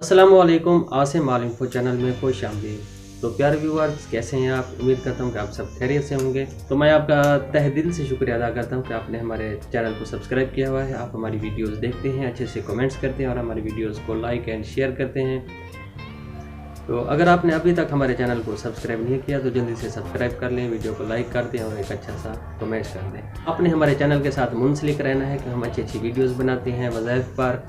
अस्सलामुअलैकुम, आसिम आल info channel में खुश आमदीद। तो प्यारे व्यूअर्स, कैसे हैं आप? उम्मीद करता हूं कि आप सब खैरियत से होंगे। तो मैं आपका तहे दिल से शुक्रिया अदा करता हूं कि आपने हमारे चैनल को सब्सक्राइब किया हुआ है। आप हमारी वीडियोस देखते हैं, अच्छे से कमेंट्स करते हैं और हमारी वीडियोस को लाइक एंड शेयर करते हैं। तो अगर आपने अभी तक हमारे चैनल को सब्सक्राइब नहीं किया तो जल्दी से सब्सक्राइब कर लें, वीडियो को लाइक कर दें और एक अच्छा सा कमेंट कर दें। आपने हमारे चैनल के साथ मुंसलिक रहना है कि हम अच्छी अच्छी वीडियोस बनाते हैं वज़ाइफ पर,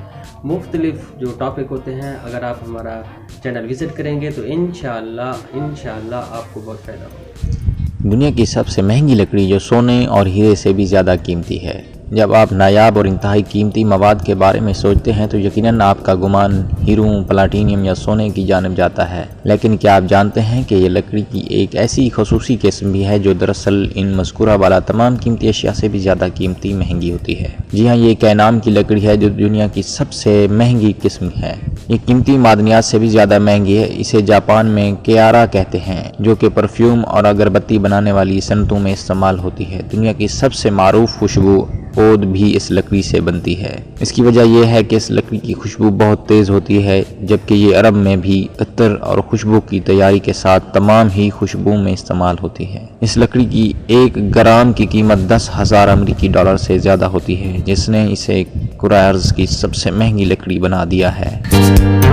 मुख्तलिफ जो टॉपिक होते हैं। अगर आप हमारा चैनल विज़िट करेंगे तो इंशाअल्लाह आपको बहुत फ़ायदा होगा। दुनिया की सबसे महंगी लकड़ी जो सोने और हीरे से भी ज़्यादा कीमती है। जब आप नायाब और इंतहाई कीमती मवाद के बारे में सोचते हैं तो यकीनन आपका गुमान हीरों, प्लाटीनियम या सोने की जानिब जाता है। लेकिन क्या आप जानते हैं कि यह लकड़ी की एक ऐसी खसूसी किस्म भी है जो दरअसल इन मज़कूरा वाला तमाम कीमती अशिया से भी ज़्यादा कीमती महंगी होती है। जी हाँ, ये कैनाम की लकड़ी है जो दुनिया की सबसे महंगी किस्म है। ये कीमती मादनियात से भी ज़्यादा महंगी है। इसे जापान में केयारा कहते हैं, जो कि परफ्यूम और अगरबत्ती बनाने वाली सनतों में इस्तेमाल होती है। दुनिया की सबसे मारूफ खुशबू ओद भी इस लकड़ी से बनती है। इसकी वजह यह है कि इस लकड़ी की खुशबू बहुत तेज़ होती है, जबकि ये अरब में भी अत्तर और खुशबू की तैयारी के साथ तमाम ही खुशबू में इस्तेमाल होती है। इस लकड़ी की 1 ग्राम की कीमत 10,000 अमरीकी डॉलर से ज़्यादा होती है, जिसने इसे कुरार्स की सबसे महंगी लकड़ी बना दिया है।